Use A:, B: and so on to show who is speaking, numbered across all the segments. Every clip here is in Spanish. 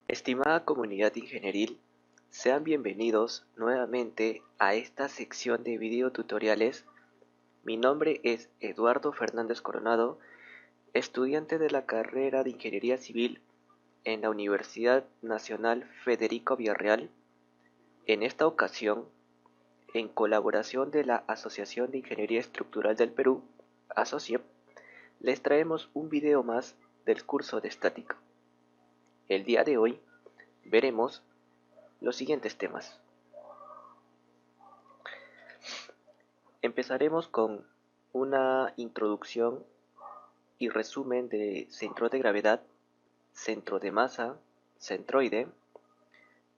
A: Estimada comunidad ingenieril, sean bienvenidos nuevamente a esta sección de video tutoriales. Mi nombre es Eduardo Fernández Coronado, estudiante de la carrera de Ingeniería Civil en la Universidad Nacional Federico Villarreal. En esta ocasión, en colaboración de la Asociación de Ingeniería Estructural del Perú, ASOCIEP, les traemos un video más del curso de estática. El día de hoy veremos los siguientes temas. Empezaremos con una introducción y resumen de centro de gravedad, centro de masa, centroide.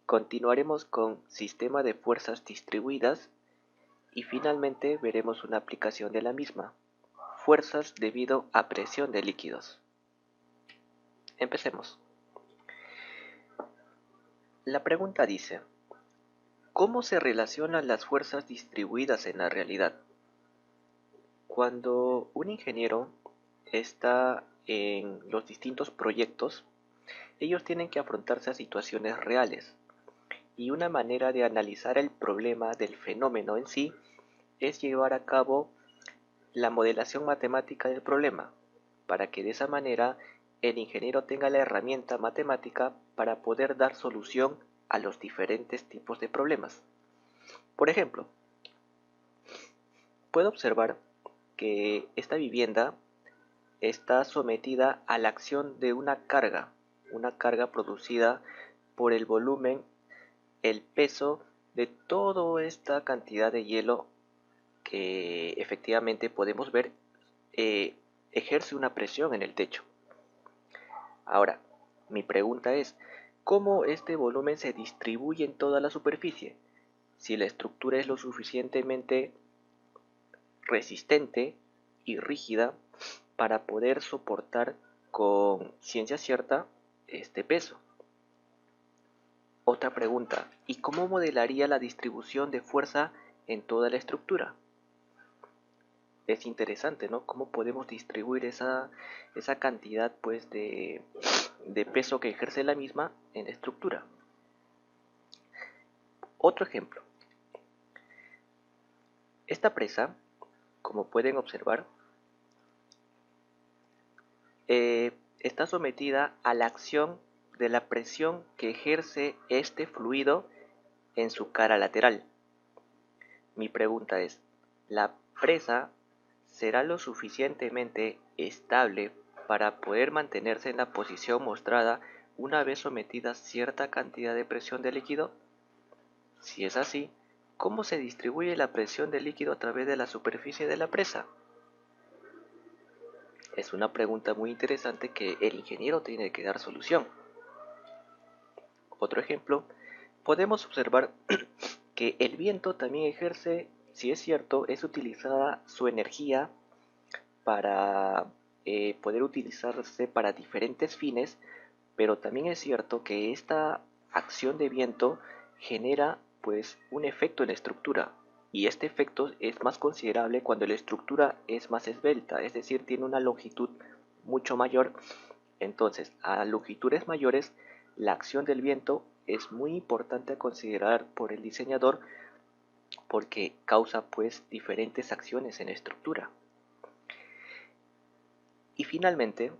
A: Continuaremos con sistema de fuerzas distribuidas y finalmente veremos una aplicación de la misma, fuerzas debido a presión de líquidos. Empecemos. La pregunta dice: ¿cómo se relacionan las fuerzas distribuidas en la realidad? Cuando un ingeniero está en los distintos proyectos, ellos tienen que afrontarse a situaciones reales, y una manera de analizar el problema del fenómeno en sí es llevar a cabo la modelación matemática del problema, para que de esa manera el ingeniero tenga la herramienta matemática para poder dar solución a los diferentes tipos de problemas. Por ejemplo, puedo observar que esta vivienda está sometida a la acción de una carga producida por el volumen, el peso de toda esta cantidad de hielo que efectivamente podemos ver ejerce una presión en el techo. Ahora, mi pregunta es, ¿cómo este volumen se distribuye en toda la superficie? Si la estructura es lo suficientemente resistente y rígida para poder soportar con ciencia cierta este peso. Otra pregunta, ¿y cómo modelaría la distribución de fuerza en toda la estructura? Es interesante, ¿no? ¿Cómo podemos distribuir esa cantidad pues, de peso que ejerce la misma en la estructura? Otro ejemplo. Esta presa, como pueden observar, está sometida a la acción de la presión que ejerce este fluido en su cara lateral. Mi pregunta es, ¿la presa será lo suficientemente estable para poder mantenerse en la posición mostrada una vez sometida a cierta cantidad de presión de líquido? Si es así, ¿cómo se distribuye la presión del líquido a través de la superficie de la presa? Es una pregunta muy interesante que el ingeniero tiene que dar solución. Otro ejemplo, podemos observar que el viento también ejerce, si es cierto, es utilizada su energía para poder utilizarse para diferentes fines, pero también es cierto que esta acción de viento genera pues un efecto en la estructura, y este efecto es más considerable cuando la estructura es más esbelta, es decir, tiene una longitud mucho mayor. Entonces, a longitudes mayores, la acción del viento es muy importante a considerar por el diseñador porque causa pues diferentes acciones en la estructura. Y finalmente,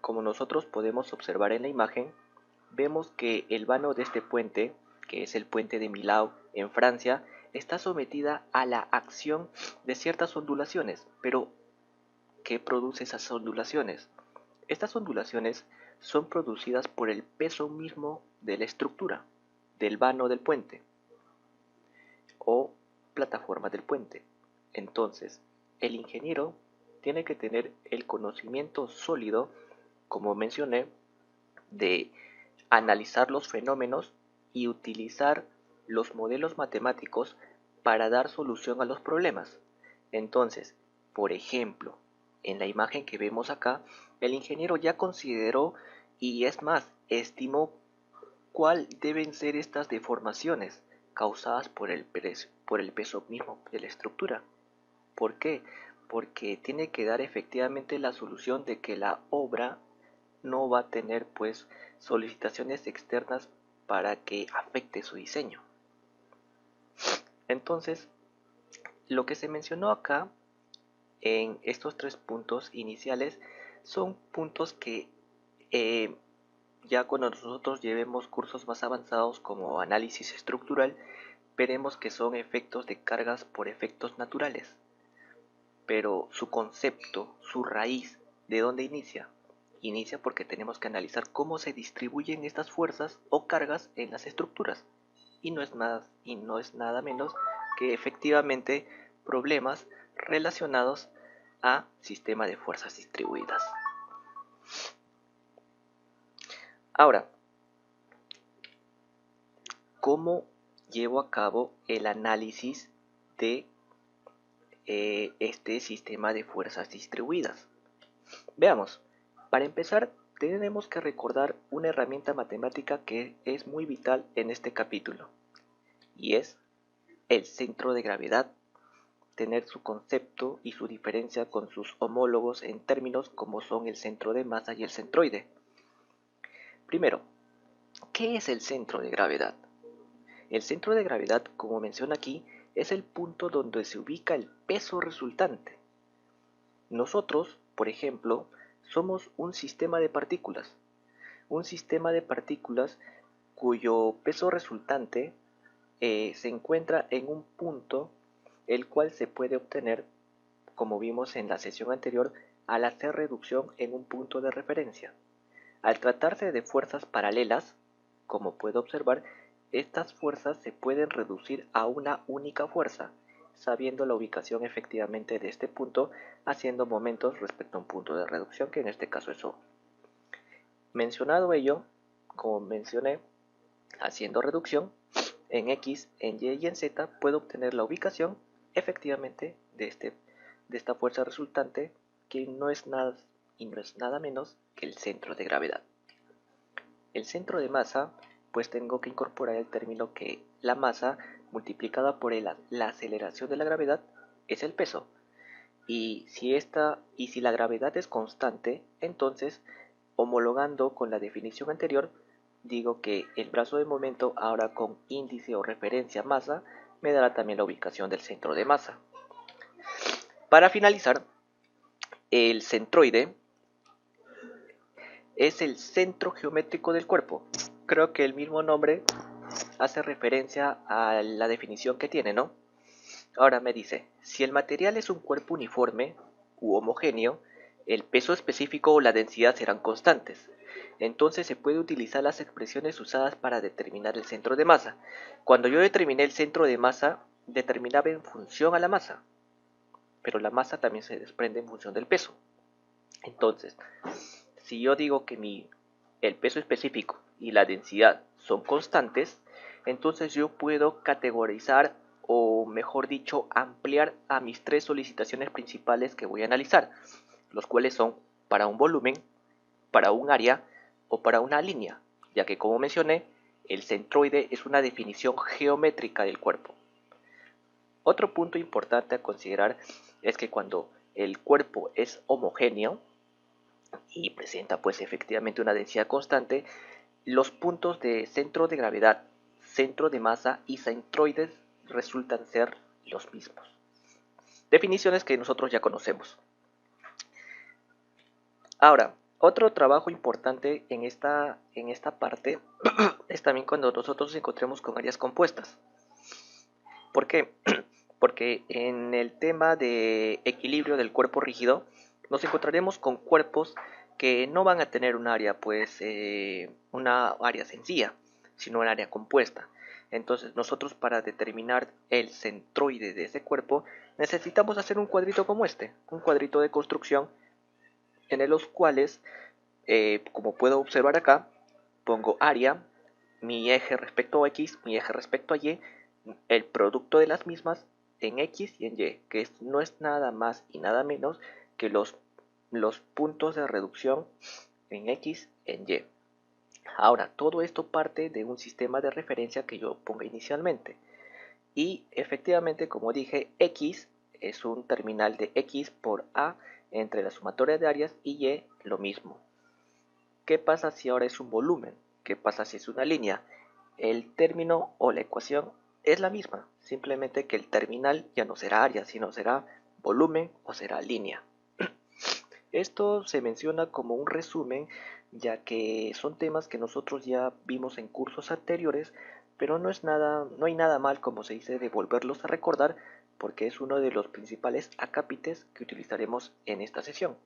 A: como nosotros podemos observar en la imagen, vemos que el vano de este puente, que es el puente de Millau en Francia, está sometida a la acción de ciertas ondulaciones. Pero, ¿qué produce esas ondulaciones? Estas ondulaciones son producidas por el peso mismo de la estructura, del vano del puente o plataforma del puente. Entonces, el ingeniero tiene que tener el conocimiento sólido, como mencioné, de analizar los fenómenos y utilizar los modelos matemáticos para dar solución a los problemas. Entonces, por ejemplo, en la imagen que vemos acá, el ingeniero ya consideró y es más, estimó cuál deben ser estas deformaciones causadas por el peso mismo de la estructura. ¿Por qué? Porque tiene que dar efectivamente la solución de que la obra no va a tener pues solicitaciones externas para que afecte su diseño. Entonces, lo que se mencionó acá en estos 3 puntos iniciales son puntos que ya cuando nosotros llevemos cursos más avanzados como análisis estructural, veremos que son efectos de cargas por efectos naturales. Pero su concepto, su raíz, ¿de dónde inicia? Inicia porque tenemos que analizar cómo se distribuyen estas fuerzas o cargas en las estructuras. Y no es nada menos que efectivamente problemas relacionados a sistema de fuerzas distribuidas. Ahora, ¿cómo llevo a cabo el análisis de este sistema de fuerzas distribuidas? Veamos, para empezar tenemos que recordar una herramienta matemática que es muy vital en este capítulo, y es el centro de gravedad, tener su concepto y su diferencia con sus homólogos en términos como son el centro de masa y el centroide. Primero, ¿qué es el centro de gravedad? El centro de gravedad, como menciona aquí, es el punto donde se ubica el peso resultante. Nosotros, por ejemplo, somos un sistema de partículas cuyo peso resultante se encuentra en un punto el cual se puede obtener, como vimos en la sesión anterior, al hacer reducción en un punto de referencia. Al tratarse de fuerzas paralelas, como puede observar, estas fuerzas se pueden reducir a una única fuerza, sabiendo la ubicación efectivamente de este punto, haciendo momentos respecto a un punto de reducción, que en este caso es O. Mencionado ello, como mencioné, haciendo reducción, en X, en Y y en Z puedo obtener la ubicación efectivamente de esta fuerza resultante, que no es nada y no es nada menos que el centro de gravedad. El centro de masa, pues tengo que incorporar el término que la masa multiplicada por la aceleración de la gravedad es el peso. Y si la gravedad es constante, entonces, homologando con la definición anterior, digo que el brazo de momento ahora con índice o referencia masa me dará también la ubicación del centro de masa. Para finalizar, el centroide es el centro geométrico del cuerpo. Creo que el mismo nombre hace referencia a la definición que tiene, ¿no? Ahora me dice, si el material es un cuerpo uniforme u homogéneo, el peso específico o la densidad serán constantes. Entonces se puede utilizar las expresiones usadas para determinar el centro de masa. Cuando yo determiné el centro de masa, determinaba en función a la masa, pero la masa también se desprende en función del peso. Entonces, si yo digo que el peso específico y la densidad son constantes, entonces yo puedo categorizar, o mejor dicho, ampliar a mis 3 solicitaciones principales que voy a analizar, los cuales son para un volumen, para un área o para una línea, ya que, como mencioné, el centroide es una definición geométrica del cuerpo. Otro punto importante a considerar es que cuando el cuerpo es homogéneo y presenta pues efectivamente una densidad constante, los puntos de centro de gravedad, centro de masa y centroides resultan ser los mismos. Definiciones que nosotros ya conocemos. Ahora, otro trabajo importante en esta parte es también cuando nosotros nos encontremos con áreas compuestas. ¿Por qué? Porque en el tema de equilibrio del cuerpo rígido nos encontraremos con cuerpos que no van a tener un área una área sencilla, sino un área compuesta. Entonces nosotros, para determinar el centroide de ese cuerpo, necesitamos hacer un cuadrito como este, un cuadrito de construcción en los cuales, como puedo observar acá, pongo área, mi eje respecto a X, mi eje respecto a Y, el producto de las mismas en X y en Y, que no es nada más y nada menos que los puntos de reducción en X en Y. Ahora, todo esto parte de un sistema de referencia que yo ponga inicialmente. Y efectivamente, como dije, X es un terminal de X por A entre la sumatoria de áreas, y Y lo mismo. ¿Qué pasa si ahora es un volumen? ¿Qué pasa si es una línea? El término o la ecuación es la misma, simplemente que el terminal ya no será área, sino será volumen o será línea. Esto se menciona como un resumen, ya que son temas que nosotros ya vimos en cursos anteriores, pero no hay nada mal, como se dice, de volverlos a recordar, porque es uno de los principales acápites que utilizaremos en esta sesión.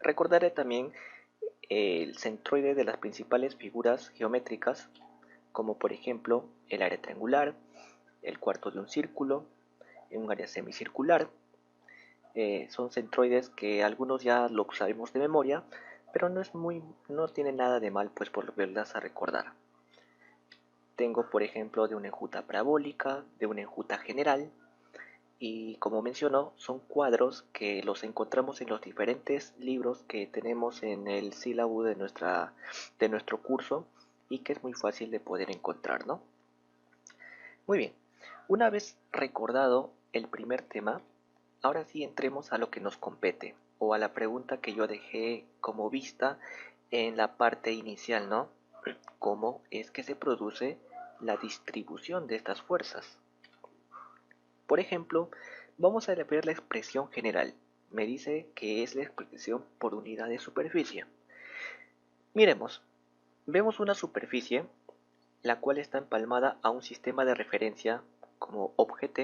A: Recordaré también el centroide de las principales figuras geométricas, como por ejemplo el área triangular, el cuarto de un círculo, un área semicircular. Son centroides que algunos ya lo sabemos de memoria, pero no tiene nada de mal pues por volverlas a recordar. Tengo por ejemplo de una enjuta parabólica, de una enjuta general, y como mencionó, son cuadros que los encontramos en los diferentes libros que tenemos en el sílabo de nuestro curso y que es muy fácil de poder encontrar, ¿no? Muy bien, una vez recordado el primer tema, ahora sí entremos a lo que nos compete o a la pregunta que yo dejé como vista en la parte inicial, ¿no? ¿Cómo es que se produce la distribución de estas fuerzas? Por ejemplo, vamos a ver la expresión general. Me dice que es la expresión por unidad de superficie. Miremos, vemos una superficie la cual está empalmada a un sistema de referencia como objeto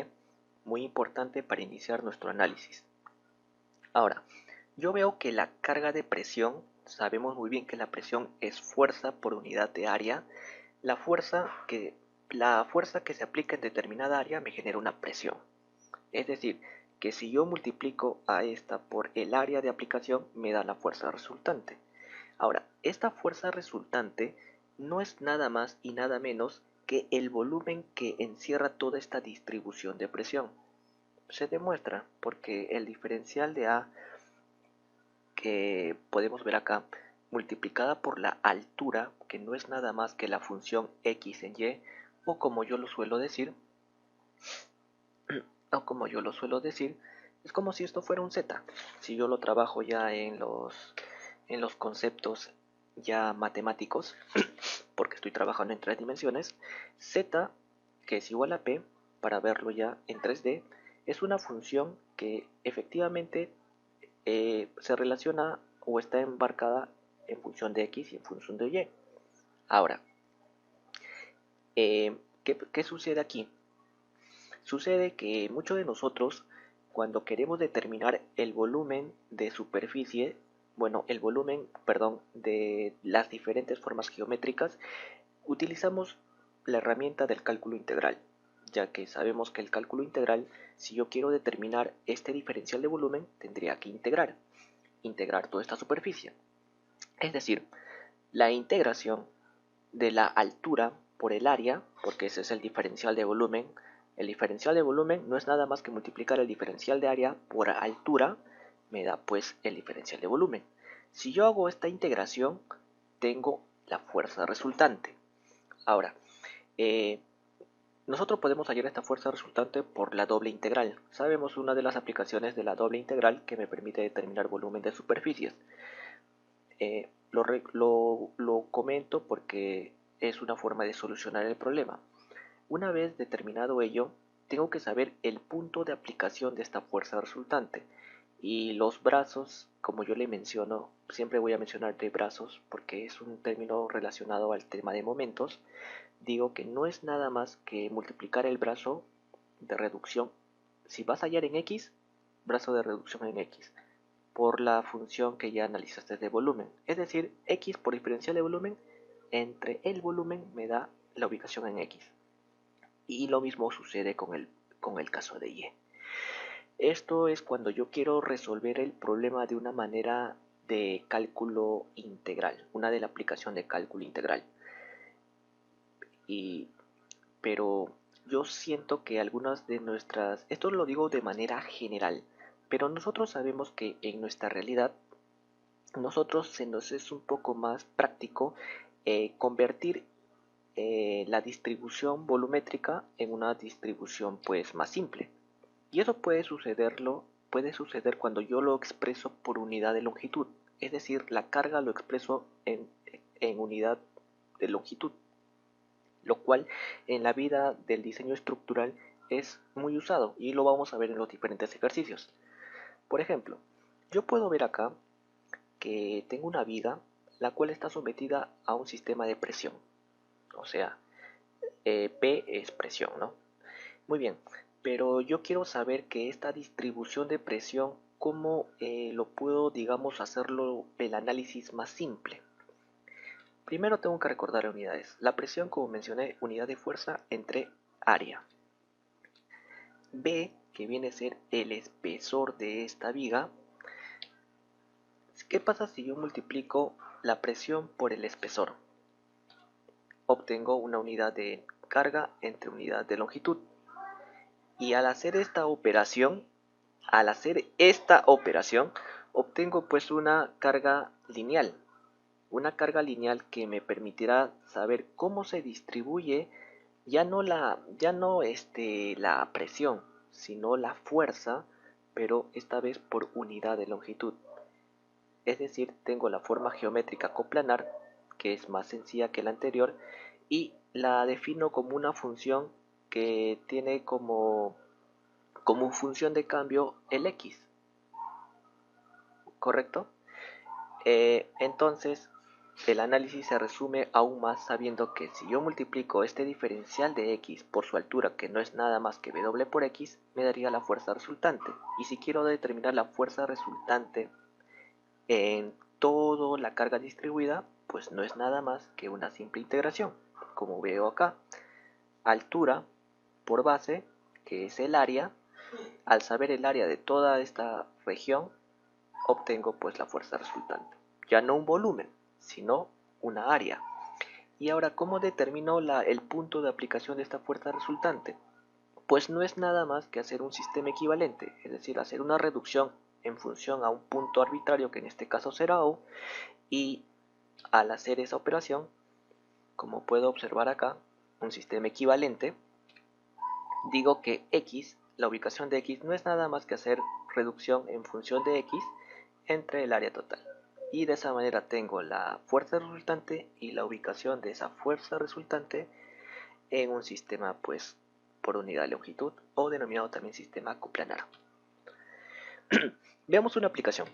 A: muy importante para iniciar nuestro análisis. Ahora, yo veo que la carga de presión, sabemos muy bien que la presión es fuerza por unidad de área, la fuerza que se aplica en determinada área me genera una presión. Es decir, que si yo multiplico a esta por el área de aplicación, me da la fuerza resultante. Ahora, esta fuerza resultante no es nada más y nada menos que el volumen que encierra toda esta distribución de presión. Se demuestra porque el diferencial de A que podemos ver acá, multiplicada por la altura, que no es nada más que la función x en y, o como yo lo suelo decir, es como si esto fuera un z. Si yo lo trabajo ya en los conceptos ya matemáticos, porque estoy trabajando en 3 dimensiones, z, que es igual a p, para verlo ya en 3D, es una función que efectivamente se relaciona o está embarcada en función de x y en función de y. Ahora, ¿qué sucede aquí? Sucede que muchos de nosotros, cuando queremos determinar el volumen de superficie, bueno, el volumen, perdón, de las diferentes formas geométricas, utilizamos la herramienta del cálculo integral, ya que sabemos que el cálculo integral, si yo quiero determinar este diferencial de volumen, tendría que integrar toda esta superficie. Es decir, la integración de la altura por el área, porque ese es el diferencial de volumen. El diferencial de volumen no es nada más que multiplicar el diferencial de área por altura, me da pues el diferencial de volumen. Si yo hago esta integración, tengo la fuerza resultante. Ahora, nosotros podemos hallar esta fuerza resultante por la doble integral. Sabemos una de las aplicaciones de la doble integral que me permite determinar volumen de superficies. Lo comento porque es una forma de solucionar el problema. Una vez determinado ello, tengo que saber el punto de aplicación de esta fuerza resultante. Y los brazos, como yo le menciono, siempre voy a mencionar de brazos porque es un término relacionado al tema de momentos. Digo que no es nada más que multiplicar el brazo de reducción. Si vas a hallar en x, brazo de reducción en x por la función que ya analizaste de volumen. Es decir, x por diferencial de volumen entre el volumen me da la ubicación en x. Y lo mismo sucede con el caso de y. Esto es cuando yo quiero resolver el problema de una manera de cálculo integral, una de la aplicación de cálculo integral. Pero yo siento que algunas de nuestras, esto lo digo de manera general, pero nosotros sabemos que en nuestra realidad nosotros se nos es un poco más práctico convertir la distribución volumétrica en una distribución pues más simple. Y eso puede suceder cuando yo lo expreso por unidad de longitud. es decir, la carga lo expreso en unidad de longitud, lo cual en la vida del diseño estructural es muy usado y lo vamos a ver en los diferentes ejercicios. Por ejemplo, yo puedo ver acá que tengo una viga la cual está sometida a un sistema de presión, o sea, P es presión, ¿no? Muy bien, pero yo quiero saber que esta distribución de presión, ¿cómo lo puedo, digamos, hacerlo el análisis más simple? Primero tengo que recordar unidades. La presión, como mencioné, unidad de fuerza entre área. B, que viene a ser el espesor de esta viga. ¿Qué pasa si yo multiplico la presión por el espesor? Obtengo una unidad de carga entre unidad de longitud. Y al hacer esta operación, obtengo pues una carga lineal. Una carga lineal que me permitirá saber cómo se distribuye ya no la presión, sino la fuerza, pero esta vez por unidad de longitud. Es decir, tengo la forma geométrica coplanar, que es más sencilla que la anterior, y la defino como una función que tiene como función de cambio el x, ¿correcto? Entonces, el análisis se resume aún más sabiendo que si yo multiplico este diferencial de x por su altura, que no es nada más que w por x, me daría la fuerza resultante. Y si quiero determinar la fuerza resultante en toda la carga distribuida, pues no es nada más que una simple integración. Como veo acá, altura por base, que es el área. Al saber el área de toda esta región, obtengo pues la fuerza resultante. Ya no un volumen, sino una área. Y ahora, ¿cómo determino el punto de aplicación de esta fuerza resultante? Pues no es nada más que hacer un sistema equivalente, es decir, hacer una reducción en función a un punto arbitrario, que en este caso será O, y al hacer esa operación, como puedo observar acá, un sistema equivalente, digo que X, la ubicación de X, no es nada más que hacer reducción en función de X entre el área total. Y de esa manera tengo la fuerza resultante y la ubicación de esa fuerza resultante en un sistema pues por unidad de longitud, o denominado también sistema coplanar. Veamos una aplicación,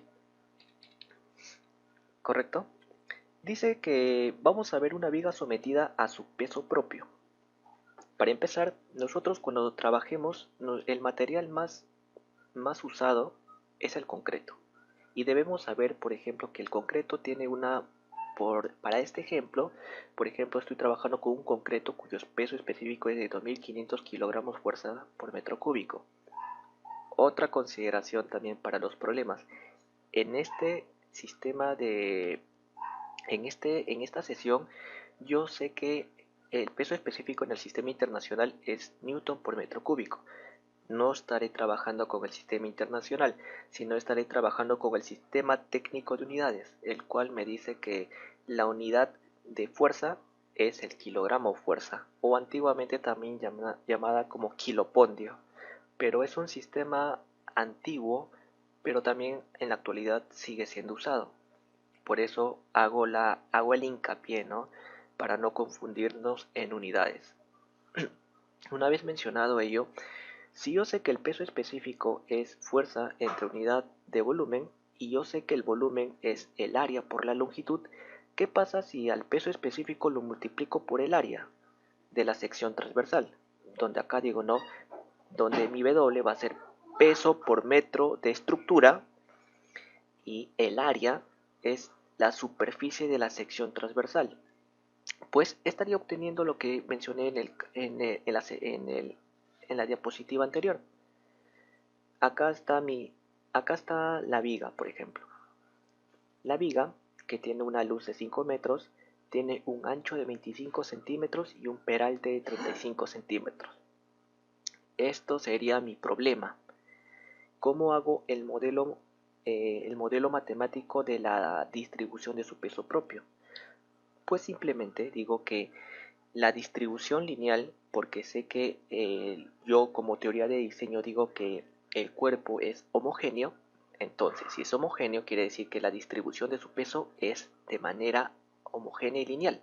A: ¿correcto? Dice que vamos a ver una viga sometida a su peso propio. Para empezar, nosotros cuando trabajemos, el material más usado es el concreto. Y debemos saber, por ejemplo, que el concreto tiene para este ejemplo, por ejemplo, estoy trabajando con un concreto cuyo peso específico es de 2500 kilogramos fuerza por metro cúbico. Otra consideración también para los problemas. En este sistema en esta sesión, yo sé que el peso específico en el sistema internacional es Newton por metro cúbico. No estaré trabajando con el sistema internacional, sino estaré trabajando con el sistema técnico de unidades, el cual me dice que la unidad de fuerza es el kilogramo fuerza, o antiguamente también llamada como kilopondio, pero es un sistema antiguo, pero también en la actualidad sigue siendo usado. Por eso hago el hincapié, ¿no? Para no confundirnos en unidades. Una vez mencionado ello, si yo sé que el peso específico es fuerza entre unidad de volumen y yo sé que el volumen es el área por la longitud, ¿qué pasa si al peso específico lo multiplico por el área de la sección transversal? Donde acá digo no, donde mi W va a ser peso por metro de estructura y el área es la superficie de la sección transversal. Pues estaría obteniendo lo que mencioné en la diapositiva anterior. Acá está la viga, por ejemplo. La viga, que tiene una luz de 5 metros, tiene un ancho de 25 centímetros y un peralte de 35 centímetros. Esto sería mi problema. ¿Cómo hago el modelo matemático de la distribución de su peso propio? Pues simplemente digo que la distribución lineal, porque sé que yo como teoría de diseño digo que el cuerpo es homogéneo, Entonces, si es homogéneo, quiere decir que la distribución de su peso es de manera homogénea y lineal.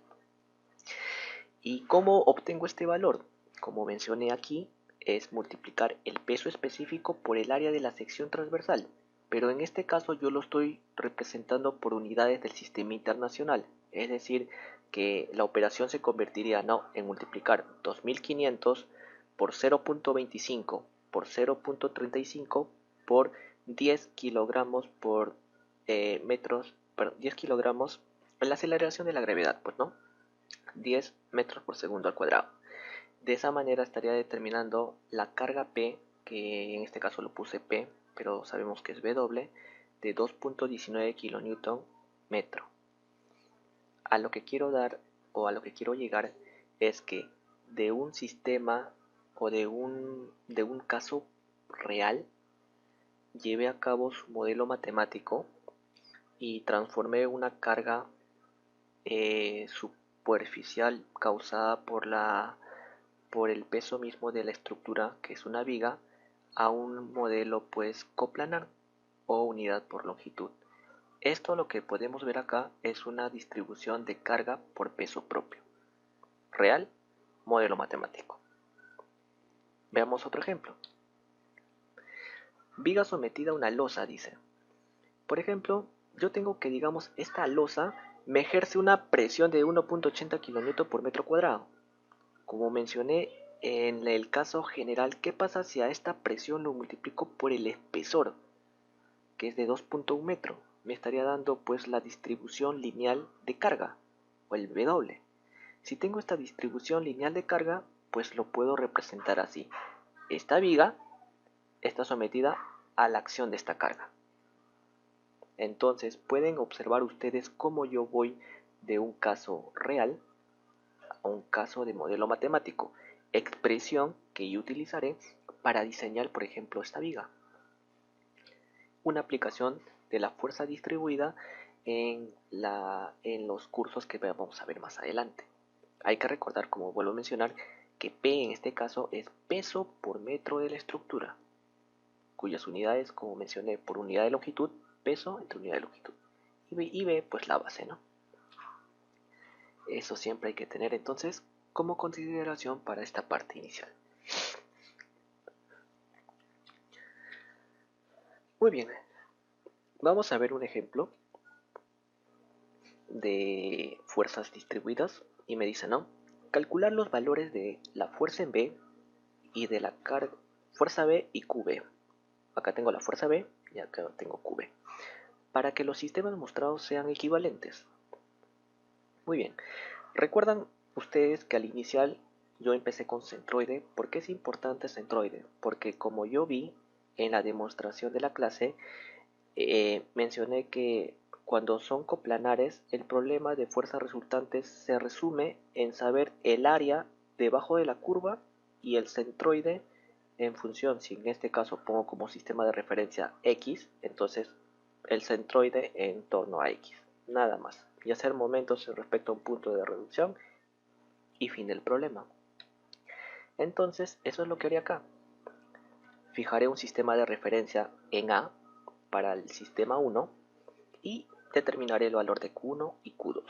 A: ¿Y cómo obtengo este valor? Como mencioné aquí, es multiplicar el peso específico por el área de la sección transversal, pero en este caso yo lo estoy representando por unidades del sistema internacional, es decir, que la operación se convertiría no en multiplicar 2500 por 0.25 por 0.35 por 10 kilogramos por metros, perdón, 10 kilogramos en la aceleración de la gravedad, pues no, 10 metros por segundo al cuadrado. De esa manera estaría determinando la carga P, que en este caso lo puse P, pero sabemos que es W, de 2.19 kN metro. A lo que quiero dar o a lo que quiero llegar es que de un sistema o de un caso real llevé a cabo su modelo matemático y transformé una carga superficial causada por el peso mismo de la estructura, que es una viga, a un modelo pues coplanar o unidad por longitud. Esto lo que podemos ver acá es una distribución de carga por peso propio. Real, modelo matemático. Veamos otro ejemplo. Viga sometida a una losa, dice. Por ejemplo, yo tengo que, digamos, esta losa me ejerce una presión de 1.80 kN por metro cuadrado. Como mencioné en el caso general, ¿qué pasa si a esta presión lo multiplico por el espesor, que es de 2.1 metro? Me estaría dando pues la distribución lineal de carga, o el W. Si tengo esta distribución lineal de carga, pues lo puedo representar así. Esta viga está sometida a la acción de esta carga. Entonces pueden observar ustedes cómo yo voy de un caso real a un caso de modelo matemático, expresión que yo utilizaré para diseñar, por ejemplo, esta viga. Una aplicación de la fuerza distribuida en los cursos que vamos a ver más adelante. Hay que recordar, como vuelvo a mencionar, que P en este caso es peso por metro de la estructura, cuyas unidades, como mencioné, por unidad de longitud, peso entre unidad de longitud. Y B, pues la base, ¿no? Eso siempre hay que tener entonces como consideración para esta parte inicial. Muy bien, vamos a ver un ejemplo de fuerzas distribuidas y me dice, ¿no? Calcular los valores de la fuerza en B y de la fuerza B y QB. Acá tengo la fuerza B y acá tengo QB. Para que los sistemas mostrados sean equivalentes. Muy bien, recuerdan ustedes que al inicial yo empecé con centroide. ¿Por qué es importante centroide? Porque como yo vi en la demostración de la clase, mencioné que cuando son coplanares, el problema de fuerzas resultantes se resume en saber el área debajo de la curva y el centroide en función, si en este caso pongo como sistema de referencia X, entonces el centroide en torno a X, nada más, y hacer momentos respecto a un punto de reducción y fin del problema. Entonces, eso es lo que haré acá. Fijaré un sistema de referencia en A para el sistema 1 y determinaré el valor de Q1 y Q2.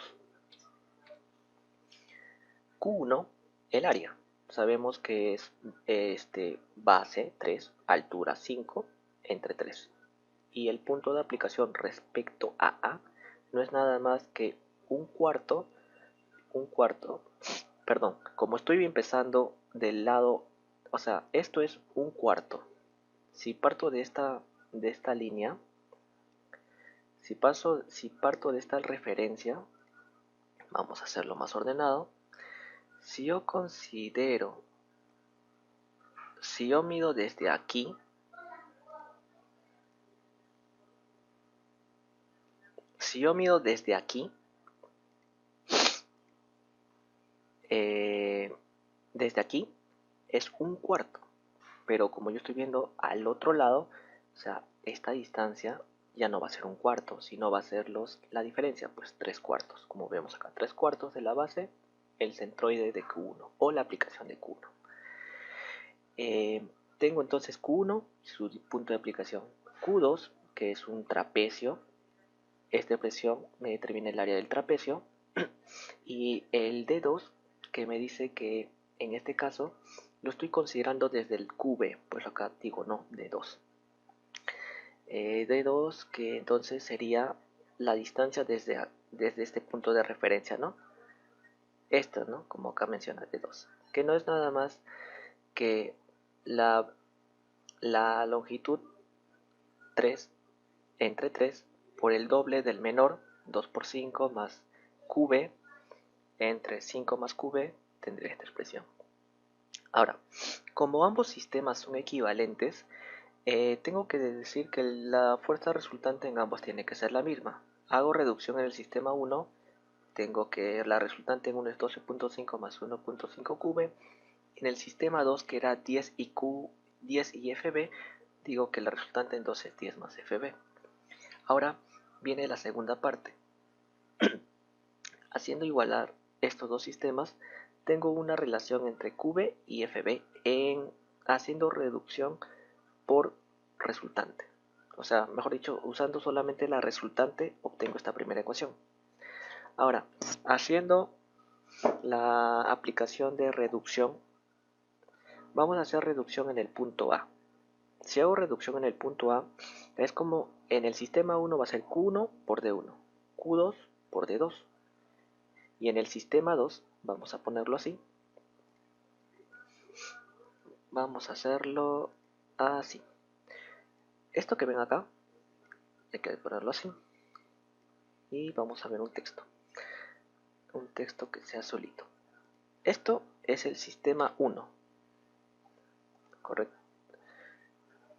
A: Q1, el área. Sabemos que es base 3, altura 5, entre 3. Y el punto de aplicación respecto a A no es nada más que perdón, como estoy empezando del lado, o sea, esto es un cuarto. Si parto de esta línea, si parto de esta referencia, vamos a hacerlo más ordenado. Si yo mido desde aquí, desde aquí es un cuarto, pero como yo estoy viendo al otro lado, o sea, esta distancia ya no va a ser un cuarto, sino va a ser la diferencia, pues 3 cuartos, como vemos acá, 3 cuartos de la base, el centroide de Q1 o la aplicación de Q1. Tengo entonces Q1 y su punto de aplicación, Q2, que es un trapecio. Esta expresión me determina el área del trapecio. Y el D2, que me dice que en este caso lo estoy considerando desde el QB, pues acá digo no, D2. D2 que entonces sería la distancia desde este punto de referencia, ¿no? Esto, ¿no? Como acá menciona D2, que no es nada más que la longitud 3 entre 3 por el doble del menor, 2 por 5 más QB, entre 5 más QB tendría esta expresión. Ahora, como ambos sistemas son equivalentes, tengo que decir que la fuerza resultante en ambos tiene que ser la misma. Hago reducción en el sistema 1, tengo que la resultante en uno es 12.5 más 1.5 QB. En el sistema 2, que era 10 y FB, digo que la resultante en 2 es 10 más FB. Ahora viene la segunda parte. Haciendo igualar estos dos sistemas, tengo una relación entre QB y FB haciendo reducción por resultante. O sea, mejor dicho, usando solamente la resultante obtengo esta primera ecuación. Ahora, haciendo la aplicación de reducción, vamos a hacer reducción en el punto A. Si hago reducción en el punto A, es como en el sistema 1 va a ser Q1 por D1, Q2 por D2. Y en el sistema 2, vamos a ponerlo así. Vamos a hacerlo así. Esto que ven acá, hay que ponerlo así. Y vamos a ver un texto. Un texto que sea solito. Esto es el sistema 1.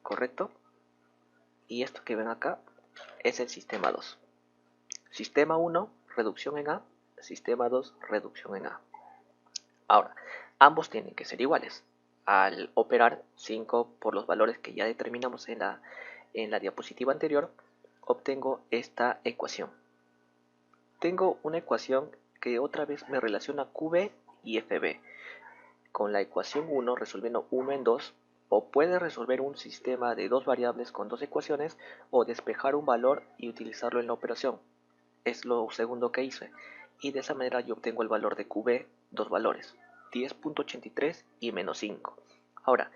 A: Correcto. Y esto que ven acá es el sistema 2. Sistema 1, reducción en A. Sistema 2, reducción en A. Ahora, ambos tienen que ser iguales. Al operar 5 por los valores que ya determinamos en la diapositiva anterior, obtengo esta ecuación. Tengo una ecuación que otra vez me relaciona QB y FB. Con la ecuación 1 resolviendo 1 en 2, o puede resolver un sistema de dos variables con dos ecuaciones, o despejar un valor y utilizarlo en la operación. Es lo segundo que hice, y de esa manera yo obtengo el valor de QB, dos valores, 10.83 y menos 5. Ahora,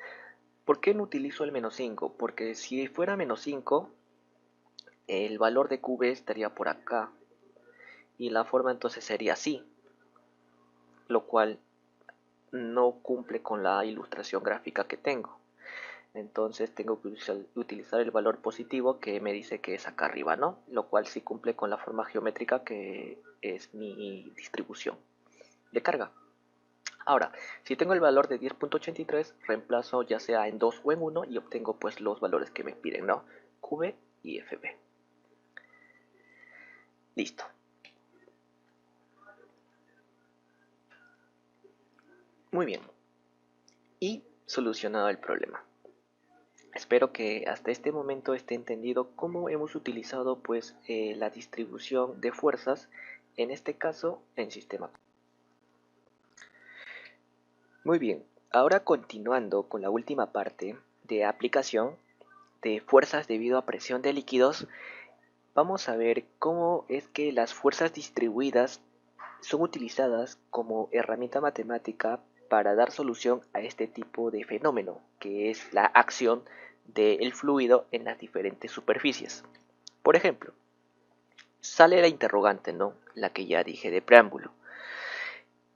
A: ¿por qué no utilizo el menos 5? Porque si fuera menos 5, el valor de QB estaría por acá, y la forma entonces sería así, lo cual no cumple con la ilustración gráfica que tengo. Entonces tengo que utilizar el valor positivo que me dice que es acá arriba, ¿no? Lo cual sí cumple con la forma geométrica que es mi distribución de carga. Ahora, si tengo el valor de 10.83, reemplazo ya sea en 2 o en 1 y obtengo pues los valores que me piden, ¿no? QB y FB. Listo. Muy bien. Y solucionado el problema. Espero que hasta este momento esté entendido cómo hemos utilizado pues la distribución de fuerzas, en este caso en sistema. Muy bien, ahora continuando con la última parte de aplicación de fuerzas debido a presión de líquidos, vamos a ver cómo es que las fuerzas distribuidas son utilizadas como herramienta matemática para dar solución a este tipo de fenómeno, que es la acción del fluido en las diferentes superficies. Por ejemplo, sale la interrogante, ¿no? La que ya dije de preámbulo.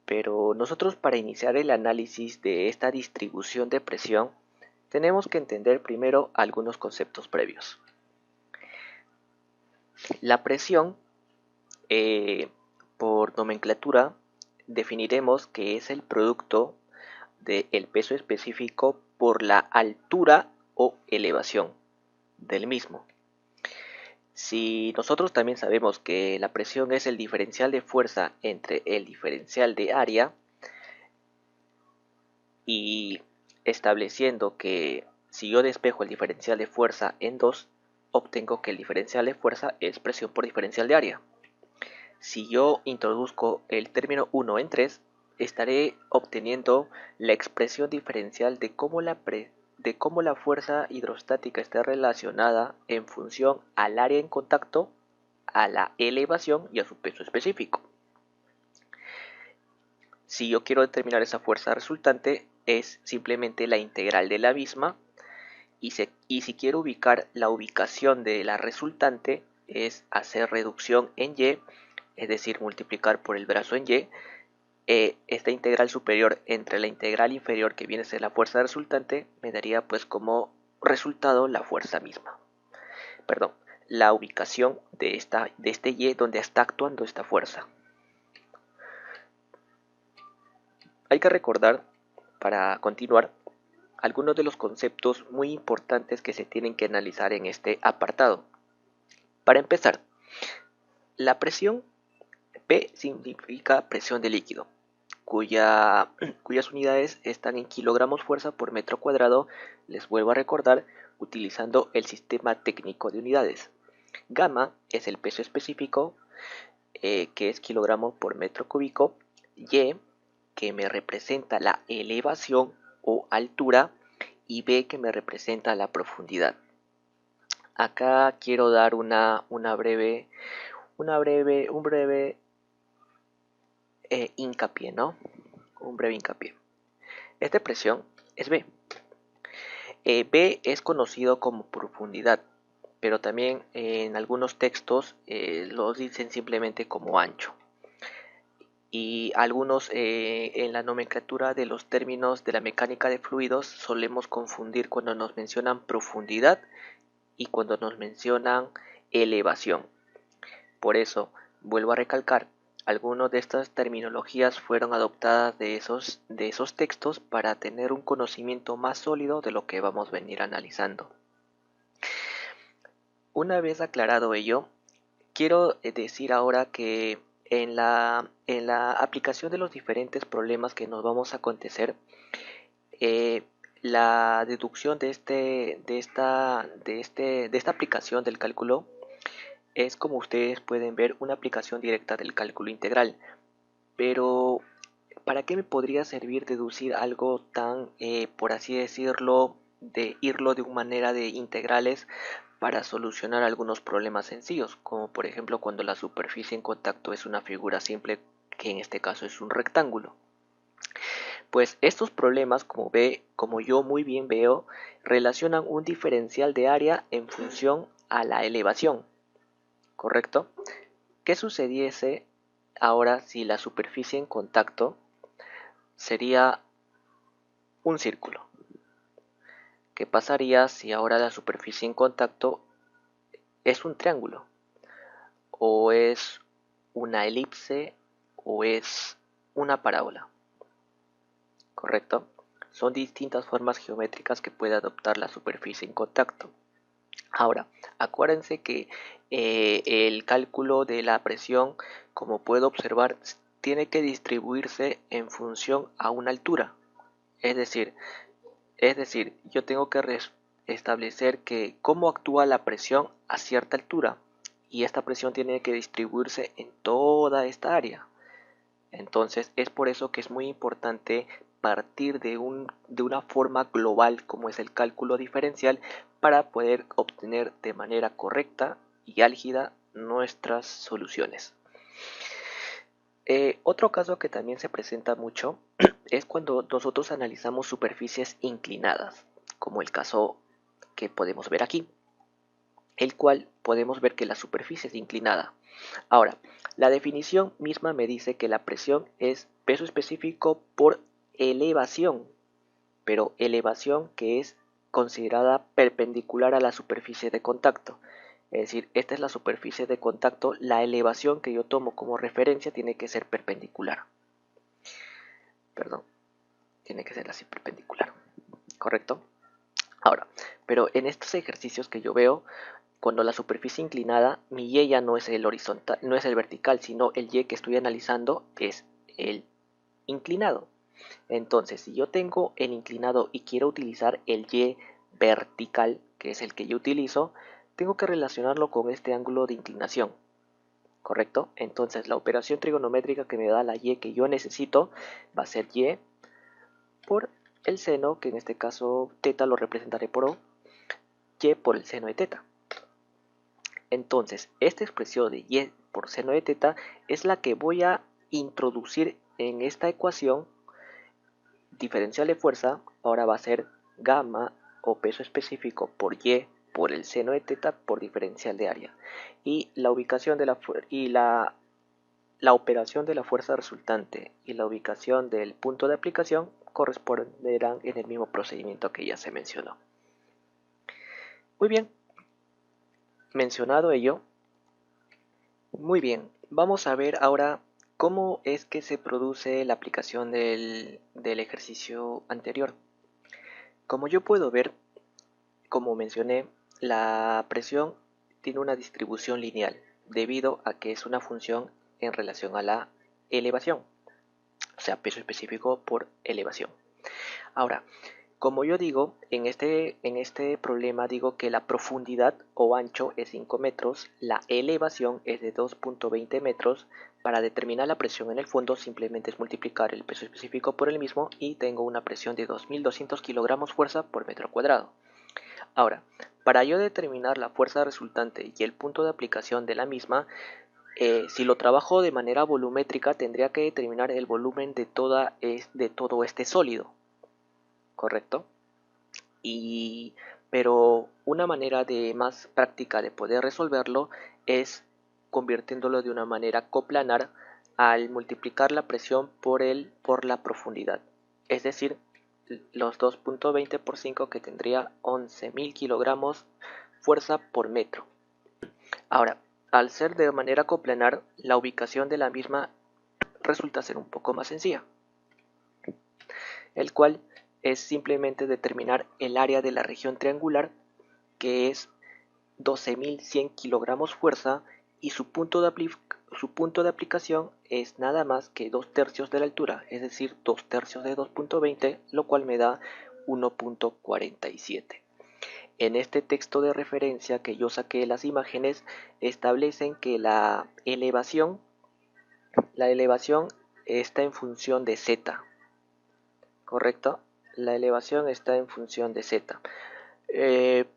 A: Pero nosotros para iniciar el análisis de esta distribución de presión, tenemos que entender primero algunos conceptos previos. La presión, por nomenclatura, definiremos que es el producto del peso específico por la altura o elevación del mismo. Si nosotros también sabemos que la presión es el diferencial de fuerza entre el diferencial de área, y estableciendo que si yo despejo el diferencial de fuerza en 2, obtengo que el diferencial de fuerza es presión por diferencial de área. Si yo introduzco el término 1 en 3, estaré obteniendo la expresión diferencial de cómo la de cómo la fuerza hidrostática está relacionada en función al área en contacto, a la elevación y a su peso específico. Si yo quiero determinar esa fuerza resultante, es simplemente la integral de la misma, y si quiero ubicar la ubicación de la resultante, es hacer reducción en y, es decir, multiplicar por el brazo en y, esta integral superior entre la integral inferior, que viene a ser la fuerza resultante, me daría pues como resultado la fuerza misma. Perdón, la ubicación de este y donde está actuando esta fuerza. Hay que recordar, para continuar, algunos de los conceptos muy importantes que se tienen que analizar en este apartado. Para empezar, la presión P significa presión de líquido, cuyas unidades están en kilogramos fuerza por metro cuadrado, les vuelvo a recordar, utilizando el sistema técnico de unidades. Gamma es el peso específico, que es kilogramos por metro cúbico, y, que me representa la elevación o altura, y B, que me representa la profundidad. Acá quiero dar un breve hincapié, ¿no? Un breve hincapié. Esta presión es B. B es conocido como profundidad, pero también en algunos textos lo dicen simplemente como ancho. Y algunos en la nomenclatura de los términos de la mecánica de fluidos solemos confundir cuando nos mencionan profundidad y cuando nos mencionan elevación. Por eso, vuelvo a recalcar, algunas de estas terminologías fueron adoptadas de esos textos para tener un conocimiento más sólido de lo que vamos a venir analizando. Una vez aclarado ello, quiero decir ahora que en la aplicación de los diferentes problemas que nos vamos a acontecer, la deducción de esta aplicación del cálculo es, como ustedes pueden ver, una aplicación directa del cálculo integral. Pero, ¿para qué me podría servir deducir algo tan, por así decirlo, de irlo de una manera de integrales para solucionar algunos problemas sencillos, como por ejemplo cuando la superficie en contacto es una figura simple, que en este caso es un rectángulo? Pues estos problemas, como yo muy bien veo, relacionan un diferencial de área en función a la elevación, ¿correcto? ¿Qué sucediese ahora si la superficie en contacto sería un círculo? ¿Qué pasaría si ahora la superficie en contacto es un triángulo? ¿O es una elipse? ¿O es una parábola? ¿Correcto? Son distintas formas geométricas que puede adoptar la superficie en contacto. Ahora, acuérdense que el cálculo de la presión, como puedo observar, tiene que distribuirse en función a una altura. Es decir, yo tengo que establecer que cómo actúa la presión a cierta altura, y esta presión tiene que distribuirse en toda esta área. Entonces es por eso que es muy importante partir de una forma global como es el cálculo diferencial, para poder obtener de manera correcta y álgida nuestras soluciones. Otro caso que también se presenta mucho es cuando nosotros analizamos superficies inclinadas, como el caso que podemos ver aquí, el cual podemos ver que la superficie es inclinada. Ahora, la definición misma me dice que la presión es peso específico por elevación, pero elevación que es considerada perpendicular a la superficie de contacto. Es decir, esta es la superficie de contacto, la elevación que yo tomo como referencia tiene que ser perpendicular. Perdón, tiene que ser así, perpendicular. ¿Correcto? Ahora, pero en estos ejercicios que yo veo, cuando la superficie inclinada, mi y ya no es el horizontal, no es el vertical, sino el y que estoy analizando es el inclinado. Entonces, si yo tengo el inclinado y quiero utilizar el y vertical, que es el que yo utilizo, tengo que relacionarlo con este ángulo de inclinación, ¿correcto? Entonces, la operación trigonométrica que me da la y que yo necesito va a ser y por el seno, que en este caso teta lo representaré por O, y por el seno de teta. Entonces, esta expresión de y por seno de teta es la que voy a introducir en esta ecuación diferencial de fuerza. Ahora va a ser gamma o peso específico por y por el seno de teta por diferencial de área. Y la ubicación de la operación de la fuerza resultante y la ubicación del punto de aplicación corresponderán en el mismo procedimiento que ya se mencionó. Muy bien, mencionado ello, muy bien, vamos a ver ahora cómo es que se produce la aplicación del ejercicio anterior. Como yo puedo ver, como mencioné, la presión tiene una distribución lineal debido a que es una función en relación a la elevación, o sea, peso específico por elevación. Ahora, como yo digo, en este problema digo que la profundidad o ancho es 5 metros, la elevación es de 2.20 metros. Para determinar la presión en el fondo simplemente es multiplicar el peso específico por el mismo y tengo una presión de 2.200 kilogramos fuerza por metro cuadrado. Ahora, para yo determinar la fuerza resultante y el punto de aplicación de la misma, si lo trabajo de manera volumétrica tendría que determinar el volumen de todo este sólido, ¿correcto? Pero una manera más práctica de poder resolverlo es convirtiéndolo de una manera coplanar al multiplicar la presión por la profundidad. Es decir, los 2.20 por 5 que tendría 11.000 kilogramos fuerza por metro. Ahora, al ser de manera coplanar, la ubicación de la misma resulta ser un poco más sencilla, el cual es simplemente determinar el área de la región triangular, que es 12.100 kilogramos fuerza, y su punto de aplicación es nada más que 2/3 de la altura, es decir, 2/3 de 2.20, lo cual me da 1.47. En este texto de referencia que yo saqué las imágenes, establecen que la elevación está en función de z, ¿correcto? La elevación está en función de z,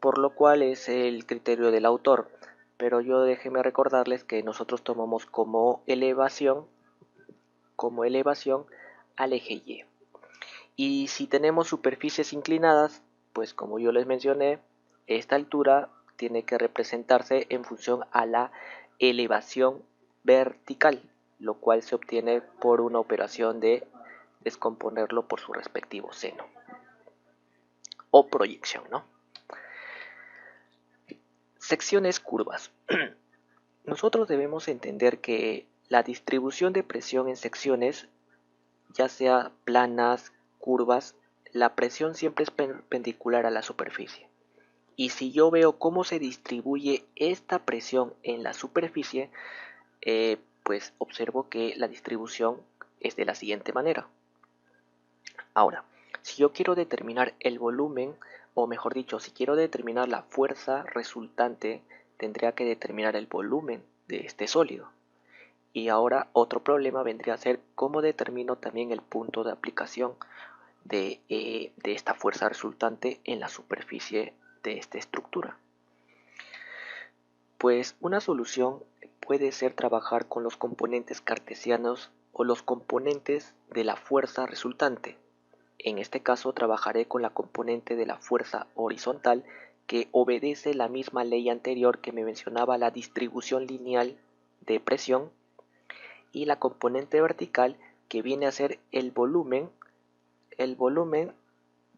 A: por lo cual es el criterio del autor. Pero yo déjenme recordarles que nosotros tomamos como elevación al eje Y. Y si tenemos superficies inclinadas, pues como yo les mencioné, esta altura tiene que representarse en función a la elevación vertical, lo cual se obtiene por una operación de descomponerlo por su respectivo seno o proyección, ¿no? Secciones curvas. Nosotros debemos entender que la distribución de presión en secciones, ya sea planas, curvas, la presión siempre es perpendicular a la superficie. Y si yo veo cómo se distribuye esta presión en la superficie, pues observo que la distribución es de la siguiente manera. Ahora, si yo quiero determinar el volumen, o mejor dicho, si quiero determinar la fuerza resultante, tendría que determinar el volumen de este sólido. Y ahora otro problema vendría a ser cómo determino también el punto de aplicación de esta fuerza resultante en la superficie de esta estructura. Pues una solución puede ser trabajar con los componentes cartesianos o los componentes de la fuerza resultante. En este caso trabajaré con la componente de la fuerza horizontal, que obedece la misma ley anterior que me mencionaba, la distribución lineal de presión, y la componente vertical, que viene a ser el volumen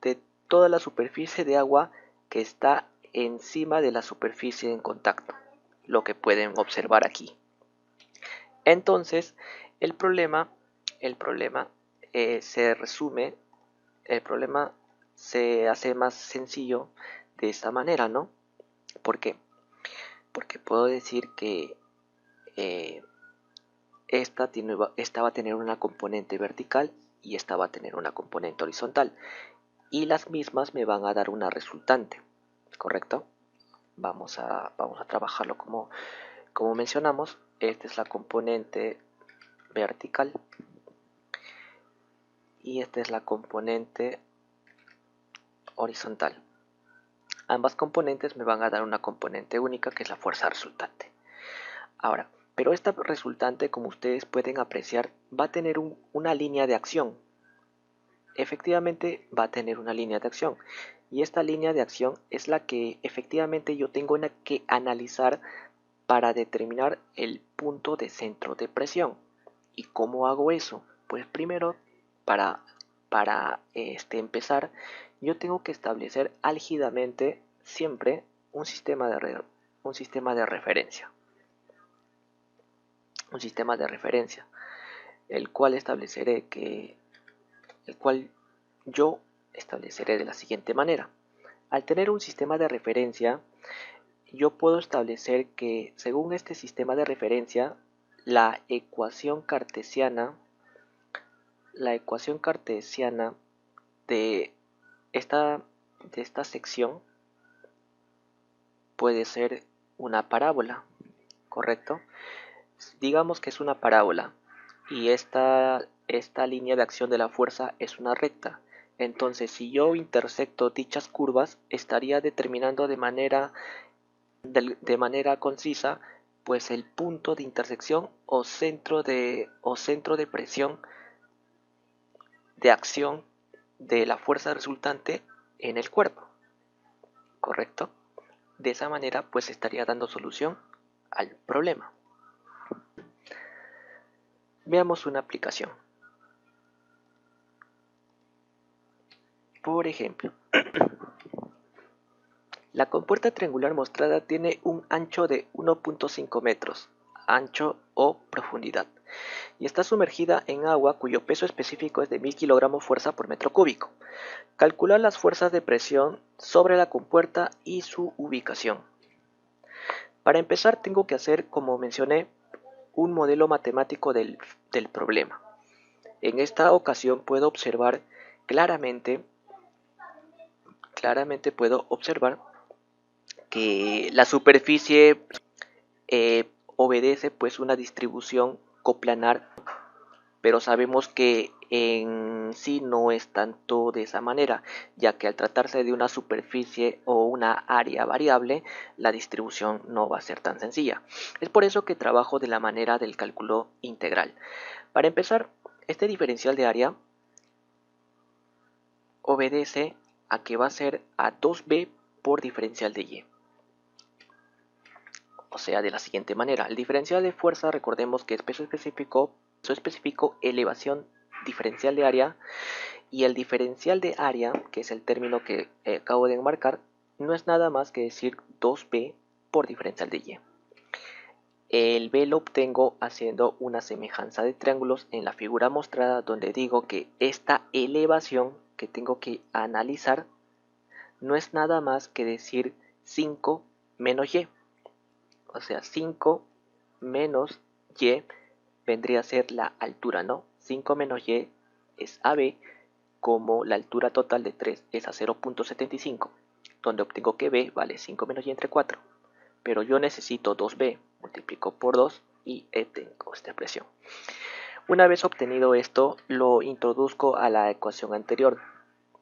A: de toda la superficie de agua que está encima de la superficie en contacto, lo que pueden observar aquí. Entonces, el problema se resume, el problema se hace más sencillo de esta manera, ¿no? ¿Por qué? Porque puedo decir que esta va a tener una componente vertical y esta va a tener una componente horizontal, y las mismas me van a dar una resultante, ¿correcto? Vamos a trabajarlo como mencionamos. Esta es la componente vertical y esta es la componente horizontal. Ambas componentes me van a dar una componente única que es la fuerza resultante. Ahora, pero esta resultante, como ustedes pueden apreciar, va a tener una línea de acción. Efectivamente va a tener una línea de acción. Y esta línea de acción es la que efectivamente yo tengo que analizar para determinar el punto de centro de presión. ¿Y cómo hago eso? Pues primero, para empezar, yo tengo que establecer álgidamente siempre un sistema de referencia. Un sistema de referencia, el cual yo estableceré de la siguiente manera. Al tener un sistema de referencia, yo puedo establecer que según este sistema de referencia, la ecuación cartesiana de esta sección puede ser una parábola, ¿correcto? Digamos que es una parábola y esta línea de acción de la fuerza es una recta. Entonces, si yo intersecto dichas curvas, estaría determinando de manera concisa pues el punto de intersección o centro de presión de acción de la fuerza resultante en el cuerpo, ¿correcto? De esa manera pues estaría dando solución al problema. Veamos una aplicación. Por ejemplo, la compuerta triangular mostrada tiene un ancho de 1.5 metros, ancho o profundidad, y está sumergida en agua cuyo peso específico es de 1000 kilogramos fuerza por metro cúbico. Calcular las fuerzas de presión sobre la compuerta y su ubicación. Para empezar tengo que hacer, como mencioné, un modelo matemático del problema. En esta ocasión puedo observar claramente puedo observar que la superficie obedece pues una distribución coplanar, pero sabemos que en sí no es tanto de esa manera, ya que al tratarse de una superficie o una área variable, la distribución no va a ser tan sencilla. Es por eso que trabajo de la manera del cálculo integral. Para empezar, este diferencial de área obedece a que va a ser a 2b por diferencial de y. O sea, de la siguiente manera, el diferencial de fuerza, recordemos que es peso específico, elevación diferencial de área, y el diferencial de área, que es el término que acabo de enmarcar, no es nada más que decir 2b por diferencial de y. El b lo obtengo haciendo una semejanza de triángulos en la figura mostrada, donde digo que esta elevación que tengo que analizar no es nada más que decir 5 menos y. O sea, 5 menos y vendría a ser la altura, ¿no? 5 menos y es AB, como la altura total de 3 es a 0.75, donde obtengo que B vale 5 menos y entre 4. Pero yo necesito 2B, multiplico por 2 y tengo esta expresión. Una vez obtenido esto, lo introduzco a la ecuación anterior,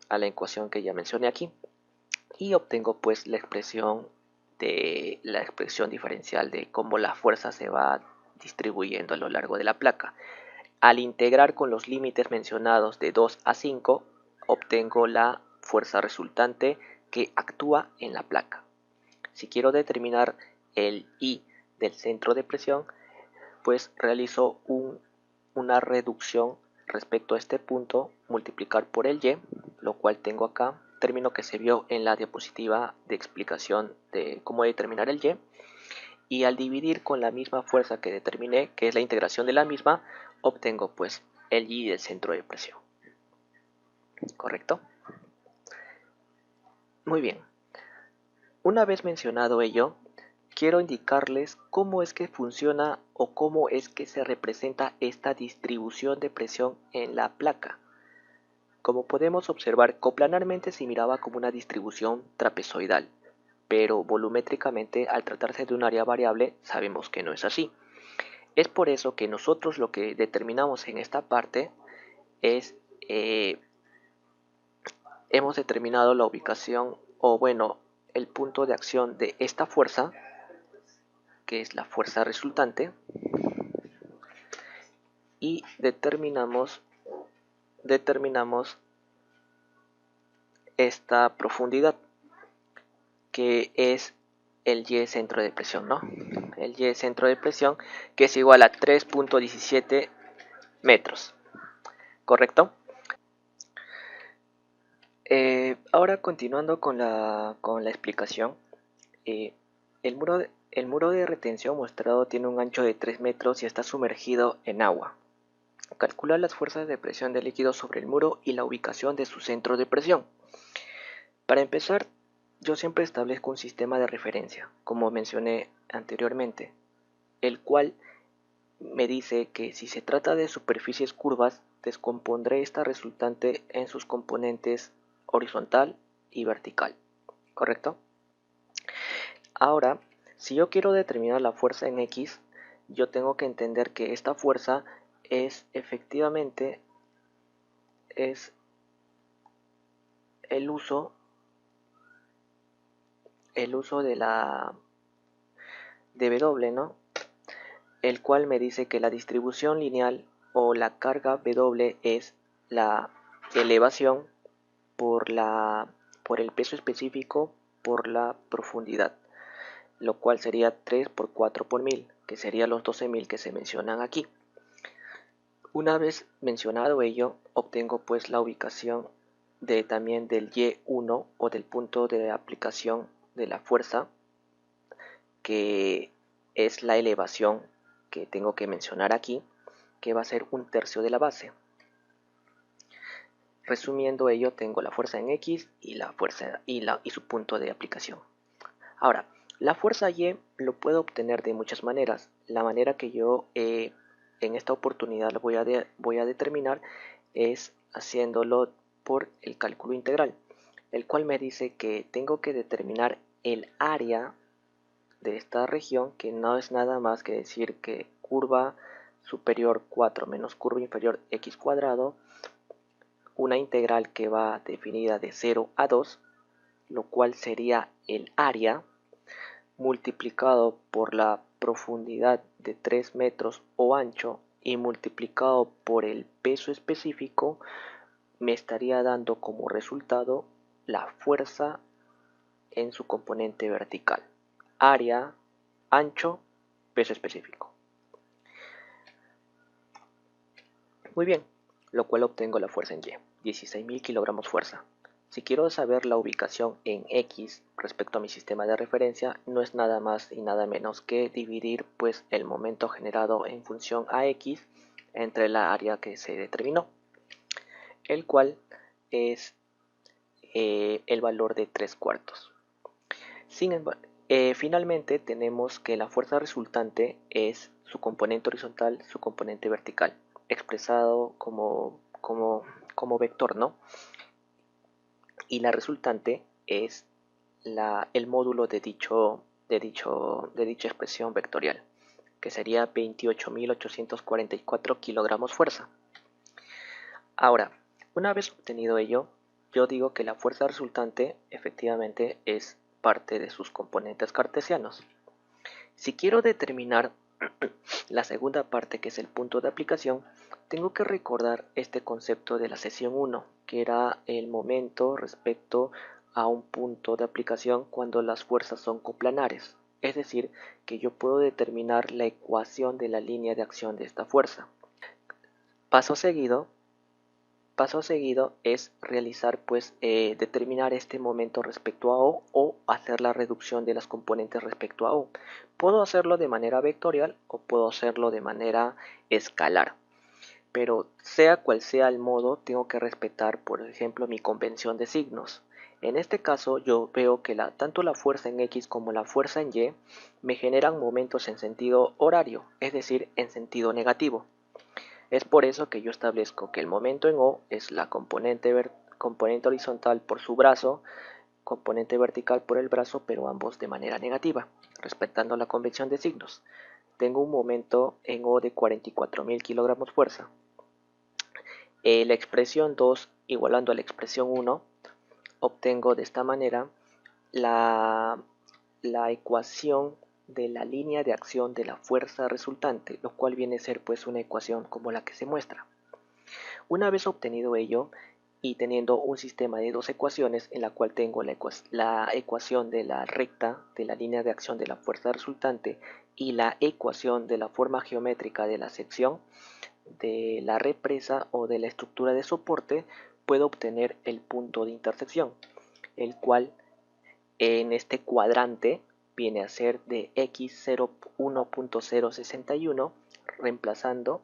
A: a la ecuación que ya mencioné aquí, y obtengo pues la expresión diferencial de cómo la fuerza se va distribuyendo a lo largo de la placa. Al integrar con los límites mencionados de 2 a 5, obtengo la fuerza resultante que actúa en la placa. Si quiero determinar el I del centro de presión, pues realizo una reducción respecto a este punto, multiplicar por el Y, lo cual tengo acá, término que se vio en la diapositiva de explicación de cómo determinar el Y, y al dividir con la misma fuerza que determiné, que es la integración de la misma, obtengo pues el Y del centro de presión. ¿Correcto? Muy bien. Una vez mencionado ello, quiero indicarles cómo es que funciona o cómo es que se representa esta distribución de presión en la placa. Como podemos observar, coplanarmente se miraba como una distribución trapezoidal, pero volumétricamente, al tratarse de un área variable, sabemos que no es así. Es por eso que nosotros lo que determinamos en esta parte es hemos determinado la ubicación o bueno, el punto de acción de esta fuerza, que es la fuerza resultante, y determinamos esta profundidad, que es el Y centro de presión, ¿no? El Y centro de presión, que es igual a 3.17 metros, ¿correcto? Ahora continuando con la explicación, eh, el muro de retención mostrado tiene un ancho de 3 metros y está sumergido en agua. Calcula las fuerzas de presión del líquido sobre el muro y la ubicación de su centro de presión. Para empezar, yo siempre establezco un sistema de referencia, como mencioné anteriormente, el cual me dice que si se trata de superficies curvas, descompondré esta resultante en sus componentes horizontal y vertical, ¿correcto? Ahora, si yo quiero determinar la fuerza en X, yo tengo que entender que esta fuerza es efectivamente es el uso de la W, ¿no? El cual me dice que la distribución lineal o la carga W es la elevación por el peso específico por la profundidad, lo cual sería 3 por 4 por 1000, que serían los 12.000 que se mencionan aquí. Una vez mencionado ello, obtengo pues la ubicación también del Y1 o del punto de aplicación de la fuerza, que es la elevación que tengo que mencionar aquí, que va a ser 1/3 de la base. Resumiendo ello, tengo la fuerza en X y la fuerza y su punto de aplicación. Ahora, la fuerza Y lo puedo obtener de muchas maneras. La manera que yo en esta oportunidad voy a determinar es haciéndolo por el cálculo integral, el cual me dice que tengo que determinar el área de esta región, que no es nada más que decir que curva superior 4 menos curva inferior x cuadrado, una integral que va definida de 0 a 2, lo cual sería el área multiplicado por la profundidad de 3 metros o ancho y multiplicado por el peso específico, me estaría dando como resultado la fuerza en su componente vertical. Área, ancho, peso específico. Muy bien, lo cual obtengo la fuerza en Y, 16.000 kilogramos fuerza. Si quiero saber la ubicación en X respecto a mi sistema de referencia, no es nada más y nada menos que dividir pues el momento generado en función a X entre la área que se determinó, el cual es el valor de 3/4. Finalmente tenemos que la fuerza resultante es su componente horizontal, su componente vertical, expresado como vector, ¿no? Y la resultante es el módulo de dicha expresión vectorial, que sería 28.844 kilogramos fuerza. Ahora, una vez obtenido ello, yo digo que la fuerza resultante efectivamente es parte de sus componentes cartesianos. Si quiero determinar la segunda parte, que es el punto de aplicación, tengo que recordar este concepto de la sesión 1, que era el momento respecto a un punto de aplicación cuando las fuerzas son coplanares, es decir, que yo puedo determinar la ecuación de la línea de acción de esta fuerza. Paso seguido es realizar determinar este momento respecto a O hacer la reducción de las componentes respecto a O. Puedo hacerlo de manera vectorial o puedo hacerlo de manera escalar, pero sea cual sea el modo, tengo que respetar, por ejemplo, mi convención de signos. En este caso yo veo que tanto la fuerza en X como la fuerza en Y me generan momentos en sentido horario, es decir, en sentido negativo. Es por eso que yo establezco que el momento en O es la componente horizontal por su brazo, componente vertical por el brazo, pero ambos de manera negativa, respetando la convención de signos. Tengo un momento en O de 44.000 kilogramos fuerza. La expresión 2 igualando a la expresión 1 obtengo de esta manera la ecuación de la línea de acción de la fuerza resultante, lo cual viene a ser pues una ecuación como la que se muestra. Una vez obtenido ello y teniendo un sistema de dos ecuaciones en la cual tengo la ecuación de la recta de la línea de acción de la fuerza resultante y la ecuación de la forma geométrica de la sección de la represa o de la estructura de soporte, puedo obtener el punto de intersección, el cual en este cuadrante viene a ser de x1.061, reemplazando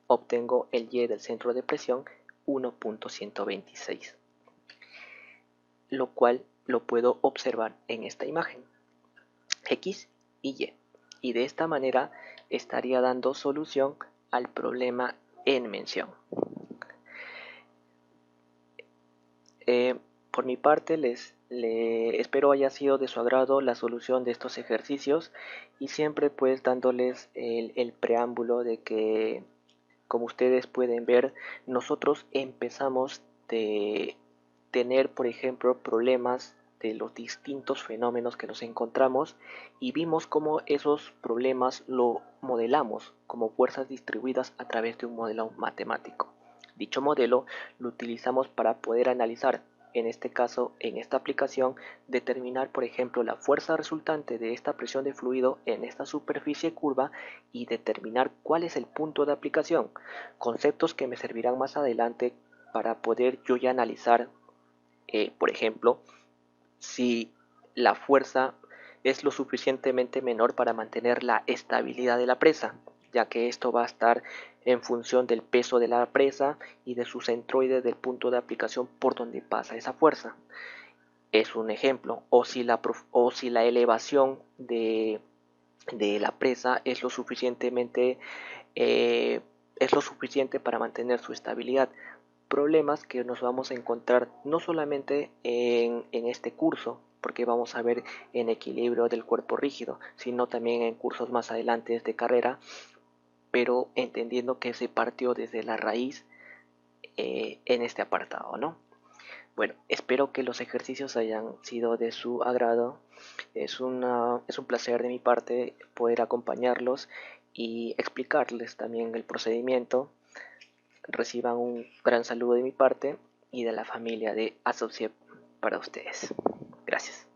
A: obtengo el y del centro de presión 1.126, lo cual lo puedo observar en esta imagen, x y y. Y de esta manera estaría dando solución al problema en mención. Por mi parte, espero haya sido de su agrado la solución de estos ejercicios y siempre pues dándoles el preámbulo de que, como ustedes pueden ver, nosotros empezamos de tener, por ejemplo, problemas de los distintos fenómenos que nos encontramos y vimos cómo esos problemas lo modelamos como fuerzas distribuidas a través de un modelo matemático. Dicho modelo lo utilizamos para poder analizar, en este caso, en esta aplicación, determinar, por ejemplo, la fuerza resultante de esta presión de fluido en esta superficie curva y determinar cuál es el punto de aplicación, conceptos que me servirán más adelante para poder yo ya analizar, por ejemplo, si la fuerza es lo suficientemente menor para mantener la estabilidad de la presa, ya que esto va a estar en función del peso de la presa y de su centroide del punto de aplicación por donde pasa esa fuerza. Es un ejemplo. O si la elevación de la presa es lo suficientemente es lo suficiente para mantener su estabilidad. Problemas que nos vamos a encontrar no solamente en este curso, porque vamos a ver en equilibrio del cuerpo rígido, sino también en cursos más adelante de carrera, pero entendiendo que se partió desde la raíz en este apartado, ¿no? Bueno, espero que los ejercicios hayan sido de su agrado. Es un placer de mi parte poder acompañarlos y explicarles también el procedimiento. Reciban un gran saludo de mi parte y de la familia de Associate para ustedes. Gracias.